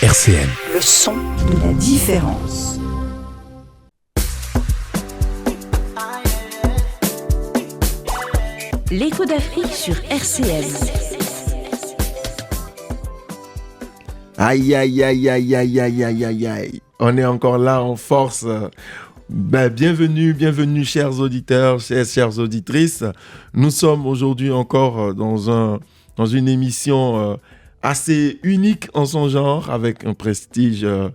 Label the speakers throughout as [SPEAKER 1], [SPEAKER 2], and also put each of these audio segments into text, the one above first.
[SPEAKER 1] RCN.
[SPEAKER 2] Le son de la différence.
[SPEAKER 3] L'écho d'Afrique sur RCN.
[SPEAKER 4] Aïe, aïe, aïe, aïe, aïe, aïe, aïe, aïe, aïe. On est encore là en force. Bienvenue, chers auditeurs, chères auditrices. Nous sommes aujourd'hui encore dans une émission assez unique en son genre, avec une prestigieuse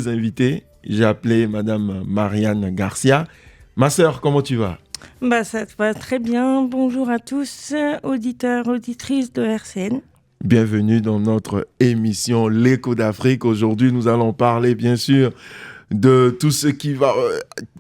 [SPEAKER 4] invitée. J'ai appelé Madame Marianne Garcia. Ma sœur, comment tu vas ?
[SPEAKER 5] Ça va très bien. Bonjour à tous, auditeurs, auditrices de RCN.
[SPEAKER 4] Bienvenue dans notre émission L'écho d'Afrique. Aujourd'hui, nous allons parler, bien sûr, de tout ce qui va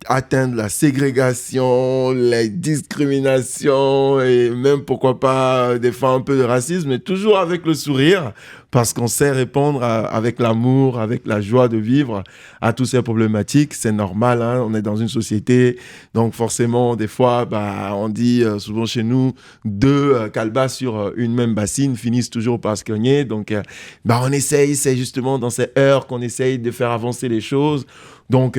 [SPEAKER 4] atteindre la ségrégation, les discriminations et même, pourquoi pas, des fois un peu de racisme, mais toujours avec le sourire, parce qu'on sait répondre avec l'amour, avec la joie de vivre à toutes ces problématiques. C'est normal, hein, on est dans une société, donc forcément, des fois, on dit souvent chez nous, deux calebasses sur une même bassine finissent toujours par se cogner. Donc, on essaye, c'est justement dans ces heures qu'on essaye de faire avancer les choses. Donc,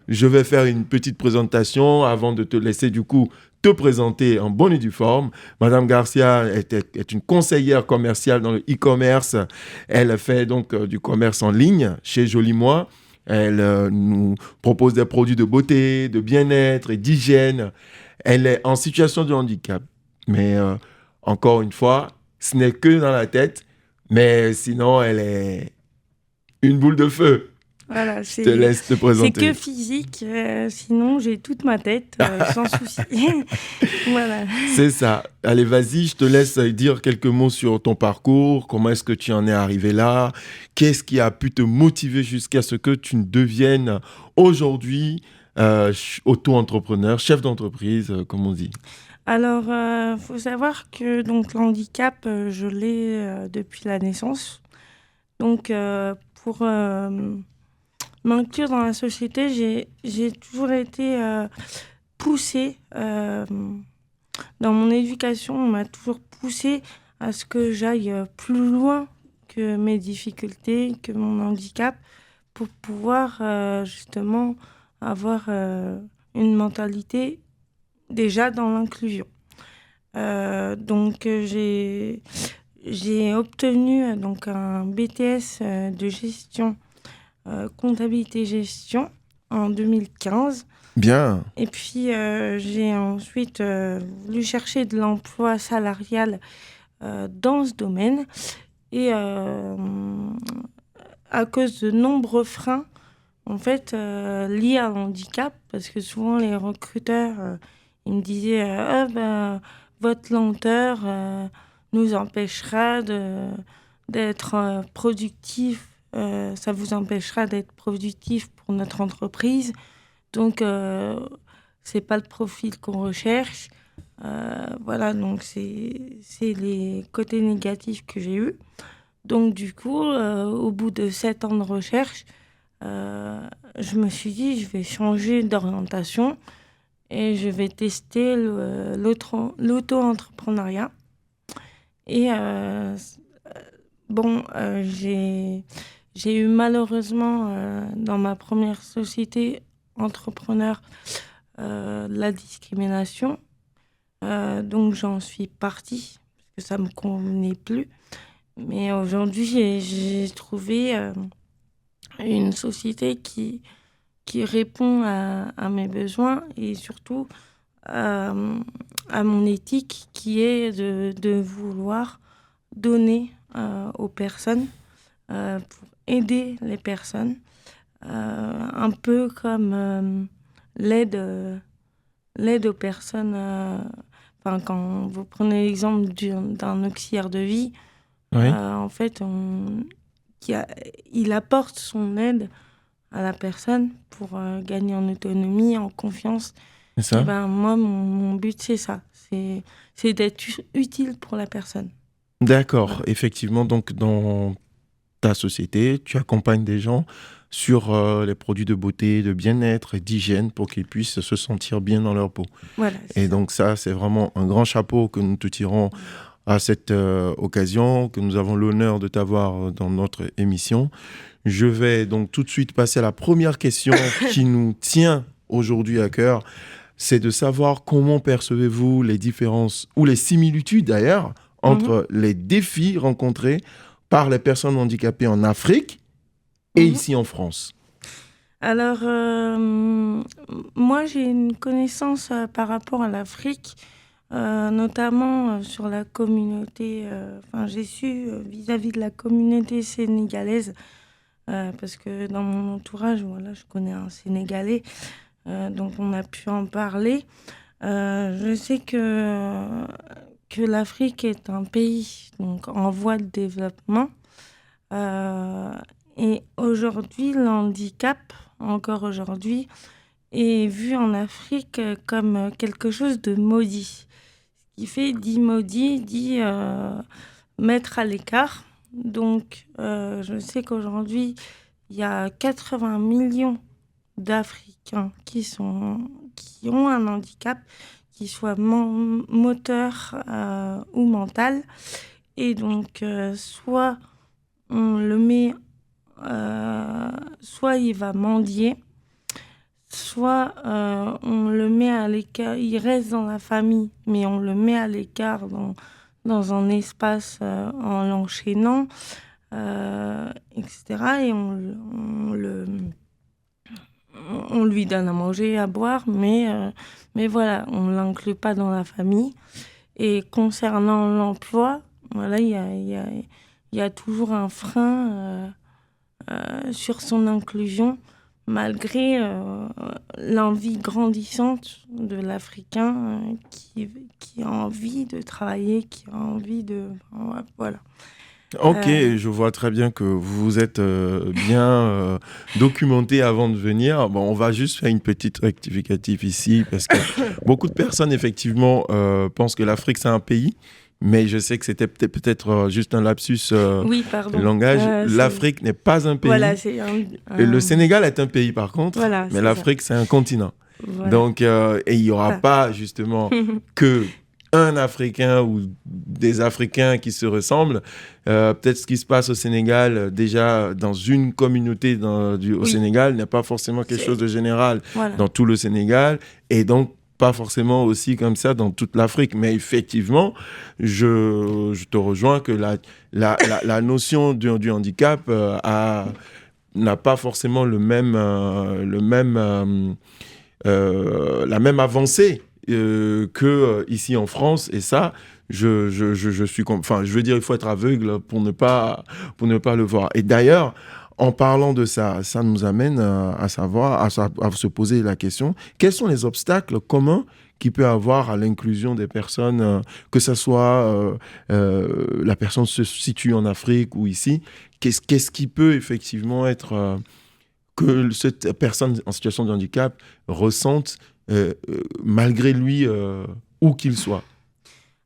[SPEAKER 4] je vais faire une petite présentation avant de te laisser, du coup, te présenter en bonne et due forme. Madame Garcia est une conseillère commerciale dans le e-commerce. Elle fait donc du commerce en ligne chez Joli Moi. Elle nous propose des produits de beauté, de bien-être et d'hygiène. Elle est en situation de handicap. Mais encore une fois, ce n'est que dans la tête. Mais sinon, elle est une boule de feu.
[SPEAKER 5] Voilà,
[SPEAKER 4] je te laisse te présenter.
[SPEAKER 5] C'est que physique, sinon j'ai toute ma tête, sans souci. Voilà.
[SPEAKER 4] C'est ça. Allez, vas-y, je te laisse dire quelques mots sur ton parcours. Comment est-ce que tu en es arrivé là ? Qu'est-ce qui a pu te motiver jusqu'à ce que tu ne deviennes aujourd'hui auto-entrepreneur, chef d'entreprise, comme on dit ?
[SPEAKER 5] Alors, faut savoir que donc, le handicap, je l'ai depuis la naissance. Donc, pour m'inclure dans la société, j'ai toujours été poussée. Dans mon éducation, on m'a toujours poussée à ce que j'aille plus loin que mes difficultés, que mon handicap, pour pouvoir justement avoir une mentalité déjà dans l'inclusion. Donc, j'ai obtenu donc, un BTS de gestion, comptabilité-gestion en 2015.
[SPEAKER 4] Bien.
[SPEAKER 5] Et puis, j'ai ensuite voulu chercher de l'emploi salarial dans ce domaine. Et à cause de nombreux freins, en fait, liés à l'handicap, parce que souvent les recruteurs, ils me disaient votre lenteur nous empêchera d'être productif, ça vous empêchera d'être productif pour notre entreprise. Donc, c'est pas le profil qu'on recherche. Voilà, donc c'est les côtés négatifs que j'ai eus. Donc, du coup, au bout de 7 ans de recherche, je me suis dit, je vais changer d'orientation et je vais tester l'auto-entrepreneuriat. Et j'ai eu malheureusement dans ma première société entrepreneur la discrimination. Donc j'en suis partie parce que ça me convenait plus. Mais aujourd'hui, j'ai trouvé une société qui répond à mes besoins et surtout à mon éthique qui est de vouloir donner aux personnes pour aider les personnes, un peu comme l'aide aux personnes. Quand vous prenez l'exemple d'un auxiliaire de vie,
[SPEAKER 4] oui.
[SPEAKER 5] En fait, il apporte son aide à la personne pour gagner en autonomie, en confiance.
[SPEAKER 4] C'est ça.
[SPEAKER 5] Et moi, mon but, c'est ça. C'est d'être utile pour la personne.
[SPEAKER 4] D'accord.
[SPEAKER 5] Voilà.
[SPEAKER 4] Effectivement, donc, dans ta société, tu accompagnes des gens sur les produits de beauté, de bien-être et d'hygiène pour qu'ils puissent se sentir bien dans leur peau.
[SPEAKER 5] Voilà.
[SPEAKER 4] Et donc ça, c'est vraiment un grand chapeau que nous te tirons à cette occasion que nous avons l'honneur de t'avoir dans notre émission. Je vais donc tout de suite passer à la première question qui nous tient aujourd'hui à cœur. C'est de savoir comment percevez-vous les différences, ou les similitudes d'ailleurs, entre les défis rencontrés par les personnes handicapées en Afrique et ici en France.
[SPEAKER 5] Alors, moi, j'ai une connaissance par rapport à l'Afrique, notamment sur la communauté. J'ai su vis-à-vis de la communauté sénégalaise, parce que dans mon entourage, voilà, je connais un Sénégalais, donc on a pu en parler. Je sais que l'Afrique est un pays donc, en voie de développement. Et aujourd'hui, le handicap, encore aujourd'hui, est vu en Afrique comme quelque chose de maudit. Ce qui fait dit maudit, dit mettre à l'écart. Donc, je sais qu'aujourd'hui, il y a 80 millions d'Africains qui ont un handicap, qui soit moteur ou mental. Et donc, soit on le met, soit il va mendier, soit on le met à l'écart, il reste dans la famille, mais on le met à l'écart dans un espace en l'enchaînant, etc. Et on lui donne à manger, à boire, mais voilà, on ne l'inclut pas dans la famille. Et concernant l'emploi, voilà, il y a toujours un frein sur son inclusion, malgré l'envie grandissante de l'Africain qui a envie de travailler, qui a envie de... Voilà.
[SPEAKER 4] Ok, je vois très bien que vous vous êtes bien documenté avant de venir. Bon, on va juste faire une petite rectificative ici, parce que beaucoup de personnes, effectivement, pensent que l'Afrique, c'est un pays. Mais je sais que c'était peut-être juste un lapsus de langage. L'Afrique n'est pas un pays.
[SPEAKER 5] Voilà,
[SPEAKER 4] Le Sénégal est un pays, par contre.
[SPEAKER 5] Voilà,
[SPEAKER 4] mais l'Afrique, c'est un continent.
[SPEAKER 5] Voilà.
[SPEAKER 4] Donc, et il n'y aura pas, justement, que un Africain ou des Africains qui se ressemblent. Peut-être ce qui se passe au Sénégal, déjà dans une communauté au Sénégal, n'est pas forcément quelque chose de général dans tout le Sénégal. Et donc, pas forcément aussi comme ça dans toute l'Afrique. Mais effectivement, je te rejoins que la notion du handicap n'a pas forcément la même avancée que ici en France. Et ça, je veux dire, il faut être aveugle pour ne pas le voir. Et d'ailleurs, en parlant de ça, ça nous amène à se poser la question, quels sont les obstacles communs qu'il peut avoir à l'inclusion des personnes, que ce soit la personne se situe en Afrique ou ici, qu'est-ce qui peut effectivement être que cette personne en situation de handicap ressente malgré lui, où qu'il soit?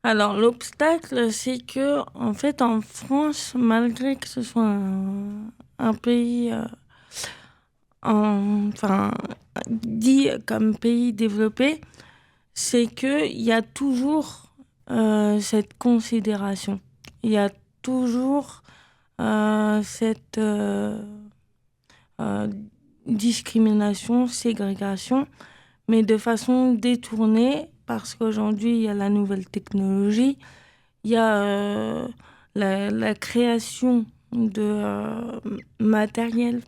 [SPEAKER 5] Alors, l'obstacle, c'est que, en fait, en France, malgré que ce soit un pays, dit comme pays développé, c'est qu'il y a toujours cette considération. Il y a toujours cette discrimination, ségrégation, mais de façon détournée, parce qu'aujourd'hui, il y a la nouvelle technologie, il y a la création de matériel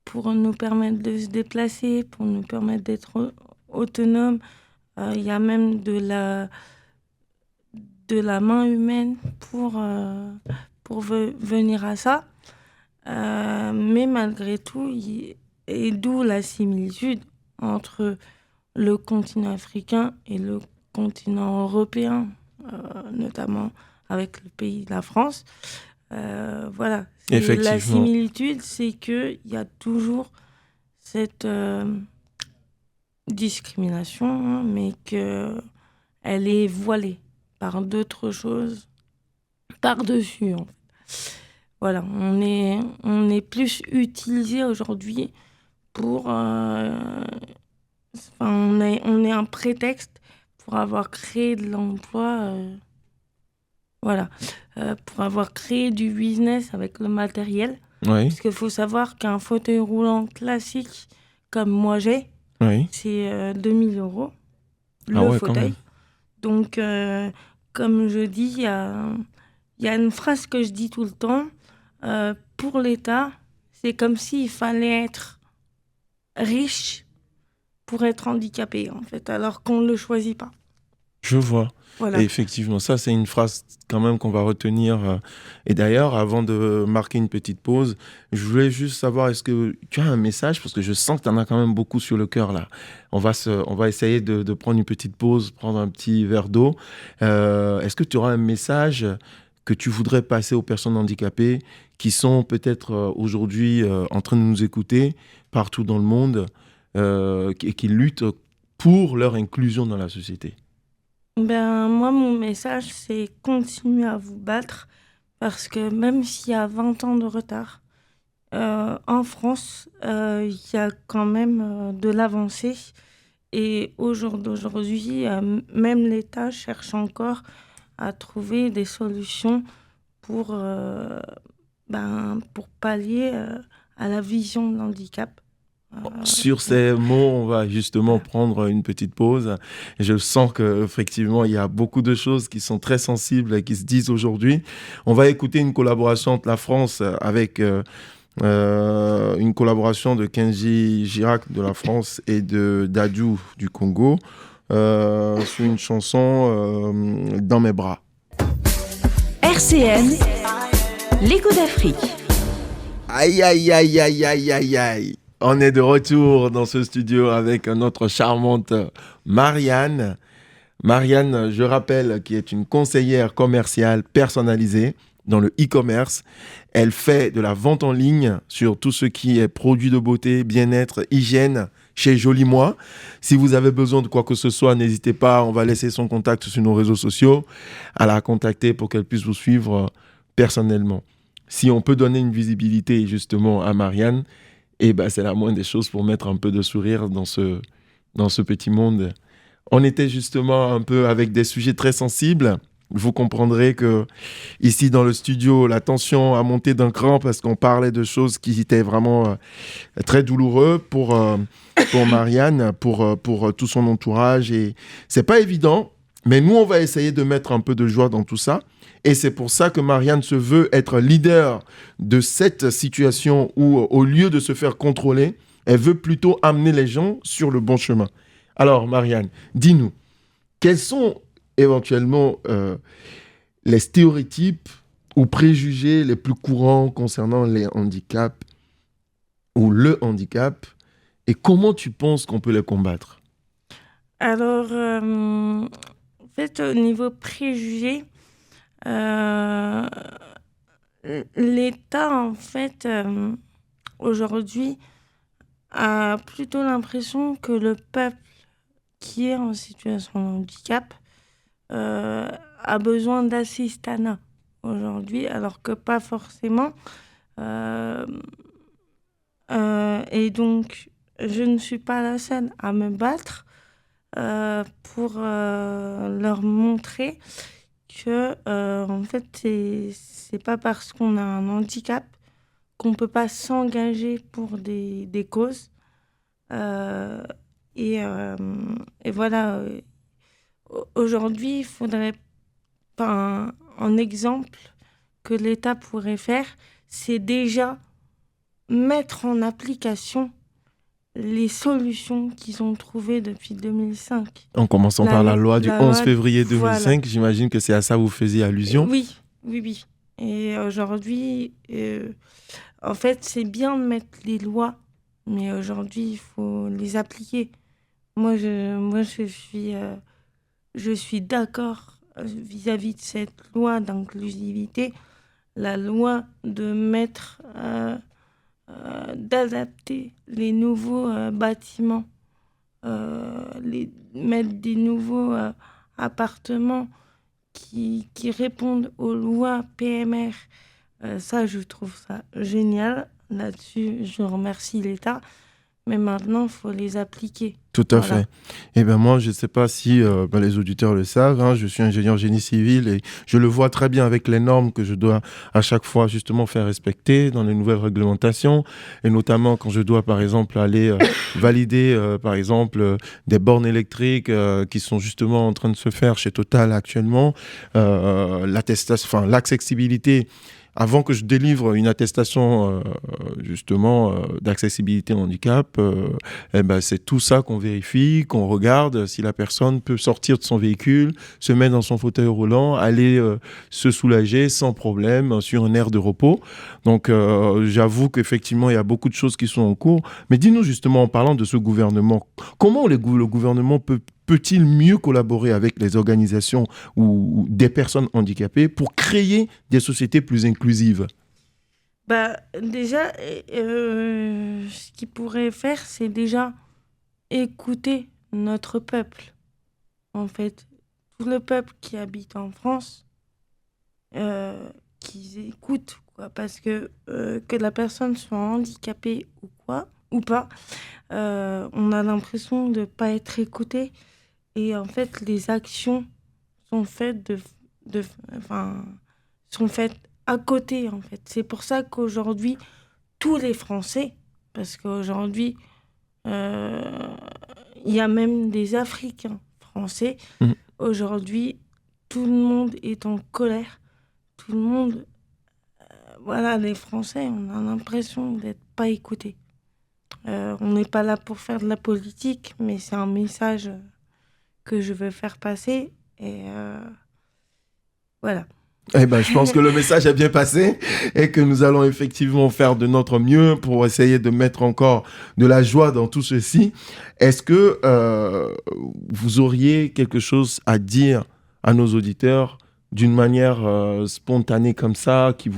[SPEAKER 5] pour nous permettre de se déplacer, pour nous permettre d'être autonomes. Il y a même de la main humaine pour venir à ça. Mais malgré tout, et d'où la similitude entre le continent africain et le continent européen, notamment avec le pays de la France. Voilà. La similitude, c'est qu'il y a toujours cette discrimination, hein, mais qu'elle est voilée par d'autres choses par-dessus. En fait. Voilà, on est plus utilisé aujourd'hui pour... on est un prétexte pour avoir créé de l'emploi Voilà. Pour avoir créé du business avec le matériel.
[SPEAKER 4] Oui,
[SPEAKER 5] Parce qu'il faut savoir qu'un fauteuil roulant classique, comme moi j'ai,
[SPEAKER 4] oui.
[SPEAKER 5] c'est 2000 euros,
[SPEAKER 4] Ah
[SPEAKER 5] le
[SPEAKER 4] ouais, quand même.
[SPEAKER 5] fauteuil. Donc, comme je dis, il y a une phrase que je dis tout le temps. Pour l'État, c'est comme s'il fallait être riche pour être handicapé, en fait, alors qu'on ne le choisit pas.
[SPEAKER 4] Je vois.
[SPEAKER 5] Voilà.
[SPEAKER 4] Et effectivement, ça, c'est une phrase quand même qu'on va retenir. Et d'ailleurs, avant de marquer une petite pause, je voulais juste savoir, est-ce que tu as un message? Parce que je sens que tu en as quand même beaucoup sur le cœur, là. On va essayer de prendre une petite pause, prendre un petit verre d'eau. Est-ce que tu auras un message que tu voudrais passer aux personnes handicapées qui sont peut-être aujourd'hui en train de nous écouter partout dans le monde et qui luttent pour leur inclusion dans la société?
[SPEAKER 5] Ben, moi, mon message, c'est continuer à vous battre parce que même s'il y a 20 ans de retard, en France, il y a quand même de l'avancée. Et au jour d'aujourd'hui, même l'État cherche encore à trouver des solutions pour, pour pallier à la vision de l'handicap.
[SPEAKER 4] Sur ces mots, on va justement prendre une petite pause. Je sens qu'effectivement, il y a beaucoup de choses qui sont très sensibles et qui se disent aujourd'hui. On va écouter une collaboration entre la France avec une collaboration de Kenji Girac de la France et de Dadju du Congo sur une chanson Dans mes bras.
[SPEAKER 3] RCN, l'écho d'Afrique.
[SPEAKER 4] Aïe, aïe, aïe, aïe, aïe, aïe, aïe. On est de retour dans ce studio avec notre charmante Marianne. Marianne, je rappelle, qui est une conseillère commerciale personnalisée dans le e-commerce. Elle fait de la vente en ligne sur tout ce qui est produits de beauté, bien-être, hygiène chez Joli Moi. Si vous avez besoin de quoi que ce soit, n'hésitez pas. On va laisser son contact sur nos réseaux sociaux. À la contacter pour qu'elle puisse vous suivre personnellement. Si on peut donner une visibilité justement à Marianne, et ben, c'est la moindre des choses pour mettre un peu de sourire dans ce petit monde. On était justement un peu avec des sujets très sensibles. Vous comprendrez que ici dans le studio, la tension a monté d'un cran parce qu'on parlait de choses qui étaient vraiment très douloureuses pour Marianne, pour tout son entourage. Et c'est pas évident, mais nous, on va essayer de mettre un peu de joie dans tout ça. Et c'est pour ça que Marianne se veut être leader de cette situation où, au lieu de se faire contrôler, elle veut plutôt amener les gens sur le bon chemin. Alors, Marianne, dis-nous, quels sont éventuellement les stéréotypes ou préjugés les plus courants concernant les handicaps ou le handicap et comment tu penses qu'on peut les combattre?
[SPEAKER 5] Alors, en fait, au niveau préjugés, l'État, en fait, aujourd'hui, a plutôt l'impression que le peuple qui est en situation de handicap a besoin d'assistanat aujourd'hui, alors que pas forcément. Et donc, je ne suis pas la seule à me battre pour leur montrer que, en fait, c'est pas parce qu'on a un handicap qu'on peut pas s'engager pour des causes. Euh, et voilà, aujourd'hui, il faudrait pas un exemple que l'État pourrait faire, c'est déjà mettre en application les solutions qu'ils ont trouvées depuis 2005.
[SPEAKER 4] En commençant par la loi du 11 février 2005,
[SPEAKER 5] voilà.
[SPEAKER 4] J'imagine que c'est à ça que vous faisiez allusion.
[SPEAKER 5] Oui. Et aujourd'hui, en fait, c'est bien de mettre les lois, mais aujourd'hui, il faut les appliquer. Moi, je suis d'accord vis-à-vis de cette loi d'inclusivité, la loi de mettre, d'adapter les nouveaux bâtiments, mettre des nouveaux appartements qui répondent aux lois PMR. Ça, je trouve ça génial. Là-dessus, je remercie l'État. mais maintenant, il faut les appliquer.
[SPEAKER 4] Tout à
[SPEAKER 5] Voilà.
[SPEAKER 4] fait. Et ben moi, je ne sais pas si les auditeurs le savent, hein, je suis ingénieur génie civil et je le vois très bien avec les normes que je dois à chaque fois justement faire respecter dans les nouvelles réglementations et notamment quand je dois par exemple aller valider par exemple des bornes électriques qui sont justement en train de se faire chez Total actuellement, l'attestation, enfin l'accessibilité. Avant que je délivre une attestation d'accessibilité handicap, c'est tout ça qu'on vérifie, qu'on regarde si la personne peut sortir de son véhicule, se mettre dans son fauteuil roulant, aller se soulager sans problème sur un aire de repos. Donc j'avoue qu'effectivement il y a beaucoup de choses qui sont en cours. Mais dis-nous justement en parlant de ce gouvernement, comment le gouvernement peut-il mieux collaborer avec les organisations ou des personnes handicapées pour créer des sociétés plus inclusives?
[SPEAKER 5] Déjà, ce qu'il pourrait faire, c'est déjà écouter notre peuple. En fait, tout le peuple qui habite en France, qu'ils écoutent, quoi, parce que la personne soit handicapée ou quoi, ou pas, on a l'impression de ne pas être écouté. Et en fait, les actions sont faites sont faites à côté, en fait. C'est pour ça qu'aujourd'hui, tous les Français, parce qu'aujourd'hui, il y a même des Africains français, aujourd'hui, tout le monde est en colère. Tout le monde, voilà, les Français, on a l'impression d'être pas écoutés. On n'est pas là pour faire de la politique, mais c'est un message que je veux faire passer. Et voilà.
[SPEAKER 4] Eh ben, je pense que le message est bien passé et que nous allons effectivement faire de notre mieux pour essayer de mettre encore de la joie dans tout ceci. Est-ce que vous auriez quelque chose à dire à nos auditeurs d'une manière spontanée comme ça, que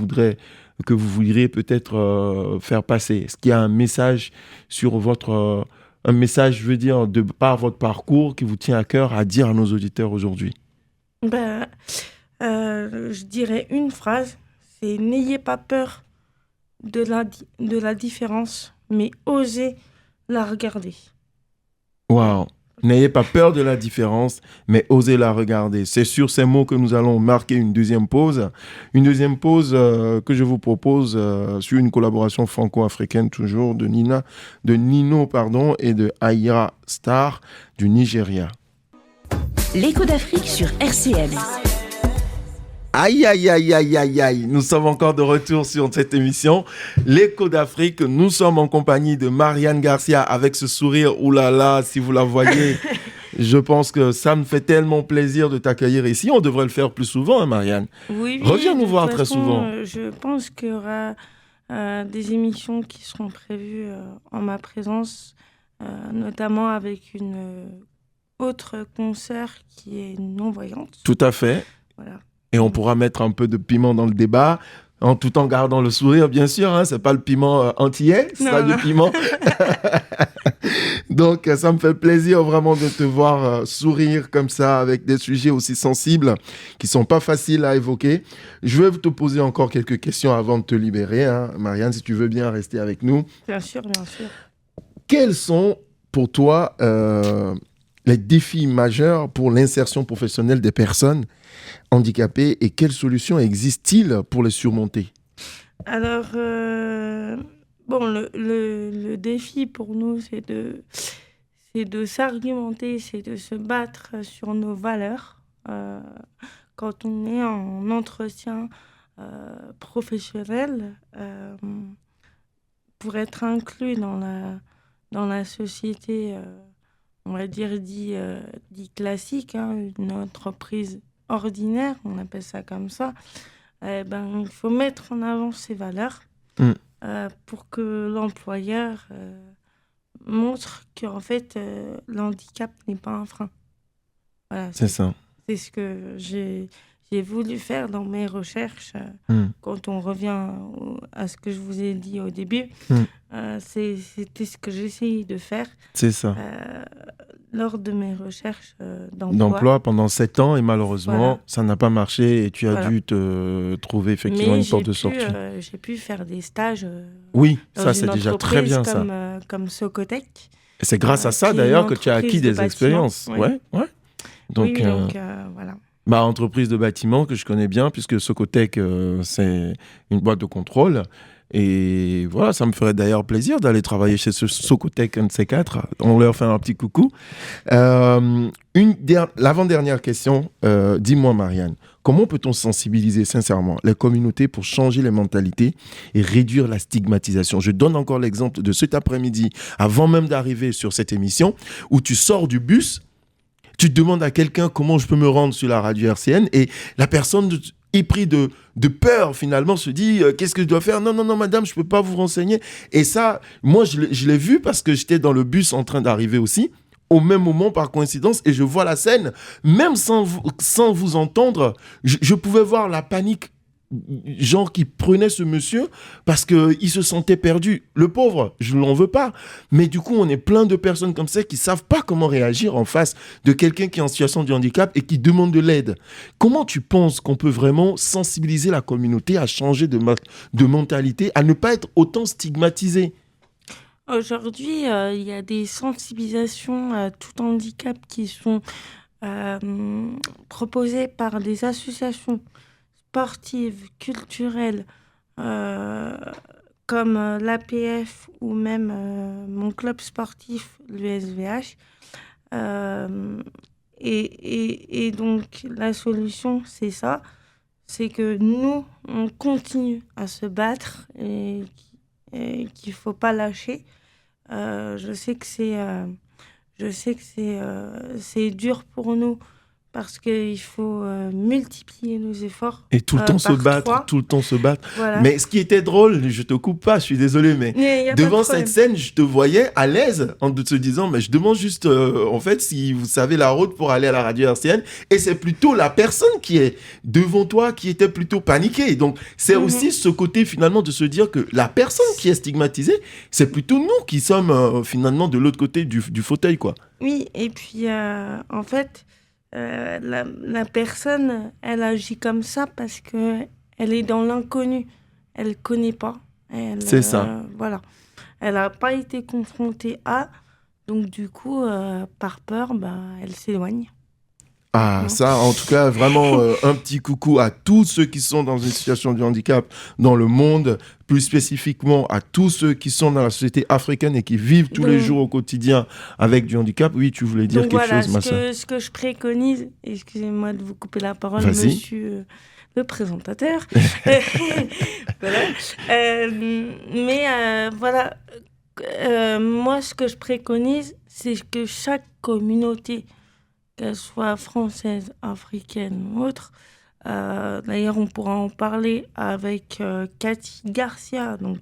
[SPEAKER 4] vous voudriez peut-être faire passer? Est-ce qu'il y a un message sur votre... un message, je veux dire, de par votre parcours qui vous tient à cœur à dire à nos auditeurs aujourd'hui?
[SPEAKER 5] Je dirais une phrase, c'est « N'ayez pas peur de la différence, mais osez la regarder ».
[SPEAKER 4] Waouh! N'ayez pas peur de la différence, mais osez la regarder. C'est sur ces mots que nous allons marquer une deuxième pause. Une deuxième pause que je vous propose sur une collaboration franco-africaine toujours de Nino et de Aïra Star du Nigeria.
[SPEAKER 3] L'écho d'Afrique sur RCM.
[SPEAKER 4] Aïe, aïe, aïe, aïe, aïe, aïe. Nous sommes encore de retour sur cette émission. L'écho d'Afrique, nous sommes en compagnie de Marianne Garcia avec ce sourire. Oulala, si vous la voyez, je pense que ça me fait tellement plaisir de t'accueillir ici. On devrait le faire plus souvent, hein, Marianne.
[SPEAKER 5] Oui,
[SPEAKER 4] reviens nous voir très
[SPEAKER 5] façon,
[SPEAKER 4] souvent.
[SPEAKER 5] Je pense qu'il y aura des émissions qui seront prévues en ma présence, notamment avec une autre consoeur qui est non-voyante.
[SPEAKER 4] Tout à fait.
[SPEAKER 5] Voilà.
[SPEAKER 4] Et on pourra mettre un peu de piment dans le débat, tout en gardant le sourire, bien sûr. Hein, c'est pas le piment antillais, c'est pas du piment. Donc, ça me fait plaisir vraiment de te voir sourire comme ça, avec des sujets aussi sensibles qui sont pas faciles à évoquer. Je vais te poser encore quelques questions avant de te libérer. Hein. Marianne, si tu veux bien rester avec nous.
[SPEAKER 5] Bien sûr, bien sûr.
[SPEAKER 4] Quels sont pour toi les défis majeurs pour l'insertion professionnelle des personnes handicapées et quelles solutions existent-ils pour les surmonter?
[SPEAKER 5] Alors, le défi pour nous, c'est de s'argumenter, c'est de se battre sur nos valeurs. Quand on est en entretien professionnel, pour être inclus dans la société, on va dire dit classique, hein, une entreprise ordinaire, on appelle ça comme ça, il faut mettre en avant ces valeurs pour que l'employeur montre qu'en fait, le handicap n'est pas un frein. Voilà,
[SPEAKER 4] c'est ça.
[SPEAKER 5] C'est ce que j'ai voulu faire dans mes recherches. Quand on revient à ce que je vous ai dit au début, c'était ce que j'essayais de faire.
[SPEAKER 4] C'est ça.
[SPEAKER 5] lors de mes recherches
[SPEAKER 4] d'emploi pendant 7 ans et malheureusement,
[SPEAKER 5] Voilà.
[SPEAKER 4] ça n'a pas marché et tu as
[SPEAKER 5] Voilà.
[SPEAKER 4] dû te trouver effectivement
[SPEAKER 5] Mais
[SPEAKER 4] une porte de sortie.
[SPEAKER 5] j'ai pu faire des stages
[SPEAKER 4] Oui,
[SPEAKER 5] dans
[SPEAKER 4] ça
[SPEAKER 5] une
[SPEAKER 4] c'est déjà très
[SPEAKER 5] entreprise
[SPEAKER 4] bien ça.
[SPEAKER 5] comme Socotec.
[SPEAKER 4] Et c'est grâce à ça
[SPEAKER 5] qui est
[SPEAKER 4] d'ailleurs
[SPEAKER 5] une
[SPEAKER 4] que tu as acquis
[SPEAKER 5] entreprise de
[SPEAKER 4] des
[SPEAKER 5] bâtiment.
[SPEAKER 4] expériences.
[SPEAKER 5] Oui.
[SPEAKER 4] Ouais, ouais. Donc,
[SPEAKER 5] Oui, donc voilà.
[SPEAKER 4] entreprise de bâtiment que je connais bien puisque Socotec, c'est une boîte de contrôle. Et voilà, ça me ferait d'ailleurs plaisir d'aller travailler chez ce Socotec, un de ces quatre. On leur fait un petit coucou. L'avant-dernière question, dis-moi Marianne, comment peut-on sensibiliser sincèrement les communautés pour changer les mentalités et réduire la stigmatisation? Je donne encore l'exemple de cet après-midi, avant même d'arriver sur cette émission, où tu sors du bus, tu demandes à quelqu'un comment je peux me rendre sur la radio RCN et la personne épris de peur finalement se dit qu'est-ce que je dois faire? Non madame, je peux pas vous renseigner. Et ça, moi je l'ai vu parce que j'étais dans le bus en train d'arriver aussi au même moment par coïncidence et je vois la scène, même sans vous entendre, je pouvais voir la panique genre qui prenait ce monsieur parce qu'il se sentait perdu. Le pauvre, je ne l'en veux pas. Mais du coup, on est plein de personnes comme ça qui ne savent pas comment réagir en face de quelqu'un qui est en situation de handicap et qui demande de l'aide. Comment tu penses qu'on peut vraiment sensibiliser la communauté à changer de mentalité, à ne pas être autant stigmatisé?
[SPEAKER 5] Aujourd'hui, il y a des sensibilisations à tout handicap qui sont proposées par des associations sportives, culturelles, comme l'APF ou même mon club sportif, l'USVH. Et donc, la solution, c'est ça. C'est que nous, on continue à se battre et qu'il ne faut pas lâcher. Je sais que c'est dur pour nous parce qu'il faut multiplier nos efforts.
[SPEAKER 4] Et tout le temps se battre,
[SPEAKER 5] 3.
[SPEAKER 4] tout le temps se battre.
[SPEAKER 5] Voilà.
[SPEAKER 4] Mais ce qui était drôle, je te coupe pas, je suis désolé, mais
[SPEAKER 5] Y a
[SPEAKER 4] devant
[SPEAKER 5] pas de
[SPEAKER 4] cette
[SPEAKER 5] problème.
[SPEAKER 4] scène, je te voyais à l'aise en te disant, mais je demande juste, en fait, si vous savez la route pour aller à la radio RCN. Et c'est plutôt la personne qui est devant toi qui était plutôt paniquée. Donc, c'est aussi ce côté finalement de se dire que la personne qui est stigmatisée, c'est plutôt nous qui sommes finalement de l'autre côté du fauteuil, quoi.
[SPEAKER 5] Oui, et puis en fait, la personne, elle agit comme ça parce qu'elle est dans l'inconnu. Elle ne connaît pas.
[SPEAKER 4] C'est ça.
[SPEAKER 5] Voilà. Elle n'a pas été confrontée à. Donc du coup, par peur, elle s'éloigne.
[SPEAKER 4] Ah, ça, en tout cas, vraiment un petit coucou à tous ceux qui sont dans une situation de handicap dans le monde, plus spécifiquement à tous ceux qui sont dans la société africaine et qui vivent tous les jours au quotidien avec du handicap. Oui, tu voulais dire quelque chose, ma sœur.
[SPEAKER 5] Ce que je préconise, excusez-moi de vous couper la parole,
[SPEAKER 4] Vas-y.
[SPEAKER 5] monsieur le présentateur. Voilà. Mais voilà, moi, ce que je préconise, c'est que chaque communauté, qu'elle soit française, africaine ou autre. D'ailleurs, on pourra en parler avec Cathy Garcia, donc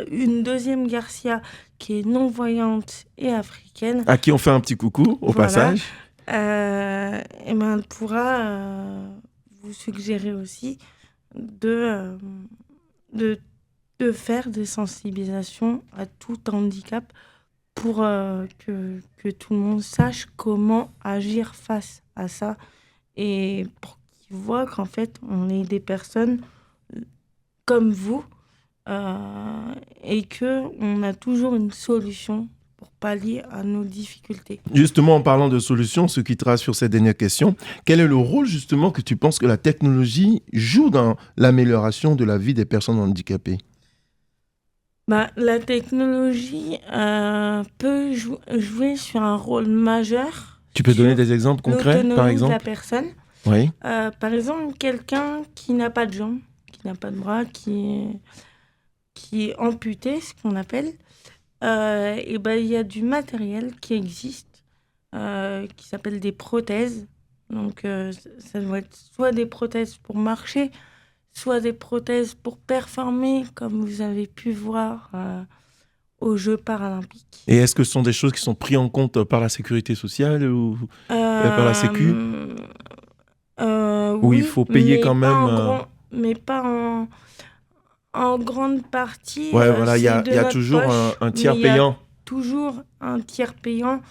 [SPEAKER 5] une deuxième Garcia qui est non-voyante et africaine.
[SPEAKER 4] À qui on fait un petit coucou au passage.
[SPEAKER 5] Elle pourra vous suggérer aussi de faire des sensibilisations à tout handicap pour que tout le monde sache comment agir face à ça et pour qu'ils voient qu'en fait, on est des personnes comme vous et qu'on a toujours une solution pour pallier à nos difficultés.
[SPEAKER 4] Justement, en parlant de solutions, ce qui te rassure sur ces dernières questions, quel est le rôle justement que tu penses que la technologie joue dans l'amélioration de la vie des personnes handicapées ?
[SPEAKER 5] La technologie peut jouer sur un rôle majeur.
[SPEAKER 4] Tu peux donner des exemples concrets, par exemple ?
[SPEAKER 5] De la personne.
[SPEAKER 4] Oui.
[SPEAKER 5] Par exemple, quelqu'un qui n'a pas de jambes, qui n'a pas de bras, qui est amputé, ce qu'on appelle, il y a du matériel qui existe, qui s'appelle des prothèses. Donc, ça doit être soit des prothèses pour marcher, soit des prothèses pour performer, comme vous avez pu voir aux Jeux paralympiques.
[SPEAKER 4] Et est-ce que ce sont des choses qui sont prises en compte par la sécurité sociale ou par la Sécu ou
[SPEAKER 5] oui,
[SPEAKER 4] il faut payer quand même
[SPEAKER 5] mais pas en grande partie.
[SPEAKER 4] Ouais, voilà, il y a toujours un tiers payant.
[SPEAKER 5] Toujours un tiers payant.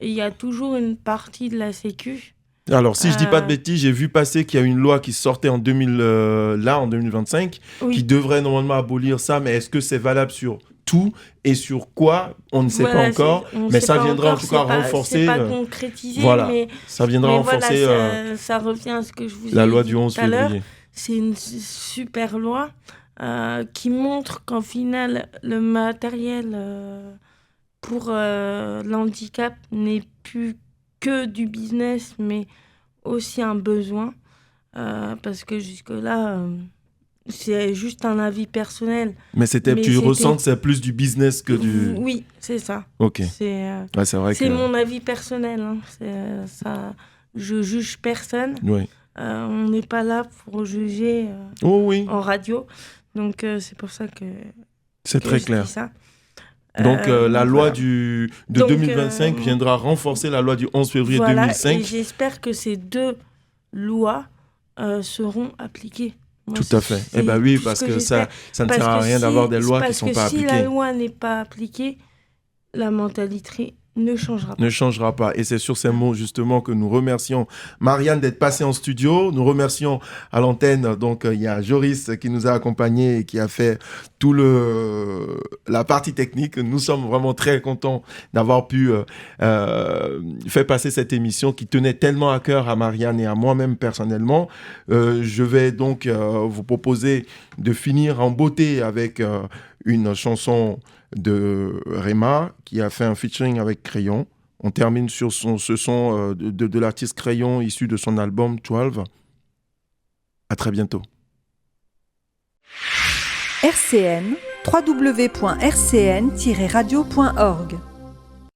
[SPEAKER 5] il y a toujours une partie de la Sécu.
[SPEAKER 4] Alors, si je dis pas de bêtises, j'ai vu passer qu'il y a une loi qui sortait en 2025,
[SPEAKER 5] Oui.
[SPEAKER 4] qui devrait normalement abolir ça, mais est-ce que c'est valable sur tout et sur quoi? On ne sait pas encore, mais ça viendra en tout cas renforcer.
[SPEAKER 5] C'est pas concrétisé,
[SPEAKER 4] voilà,
[SPEAKER 5] mais
[SPEAKER 4] ça viendra renforcer
[SPEAKER 5] ça revient à ce que je vous ai dit
[SPEAKER 4] la loi du 11
[SPEAKER 5] tout à l'heure.
[SPEAKER 4] février.
[SPEAKER 5] C'est une super loi qui montre qu'en final, le matériel pour l'handicap n'est plus que du business, mais aussi un besoin. Parce que jusque-là, c'est juste un avis personnel.
[SPEAKER 4] Mais tu ressens que c'est plus du business que du...
[SPEAKER 5] Oui, c'est ça.
[SPEAKER 4] Ok.
[SPEAKER 5] C'est
[SPEAKER 4] vrai
[SPEAKER 5] c'est
[SPEAKER 4] que...
[SPEAKER 5] mon avis personnel. Hein. Ça, je juge personne.
[SPEAKER 4] Oui.
[SPEAKER 5] On n'est pas là pour juger en radio. Donc, c'est pour ça que
[SPEAKER 4] c'est très
[SPEAKER 5] je
[SPEAKER 4] clair.
[SPEAKER 5] dis ça.
[SPEAKER 4] Donc, la loi
[SPEAKER 5] voilà.
[SPEAKER 4] de 2025 viendra renforcer la loi du 11 février 2005.
[SPEAKER 5] Et j'espère que ces deux lois seront appliquées. Moi,
[SPEAKER 4] tout à fait. Eh bien oui, parce que ça ne sert à rien d'avoir des lois qui ne sont pas appliquées.
[SPEAKER 5] Si la loi n'est pas appliquée, la mentalité ne changera pas.
[SPEAKER 4] Ne changera pas. Et c'est sur ces mots, justement, que nous remercions Marianne d'être passée en studio. Nous remercions à l'antenne. Donc, il y a Joris qui nous a accompagnés et qui a fait la partie technique. Nous sommes vraiment très contents d'avoir pu faire passer cette émission qui tenait tellement à cœur à Marianne et à moi-même personnellement. Je vais donc vous proposer de finir en beauté avec une chanson de Rema qui a fait un featuring avec Crayon. On termine sur ce son de l'artiste Crayon issu de son album 12. À très bientôt.
[SPEAKER 2] RCN, www.rcn-radio.org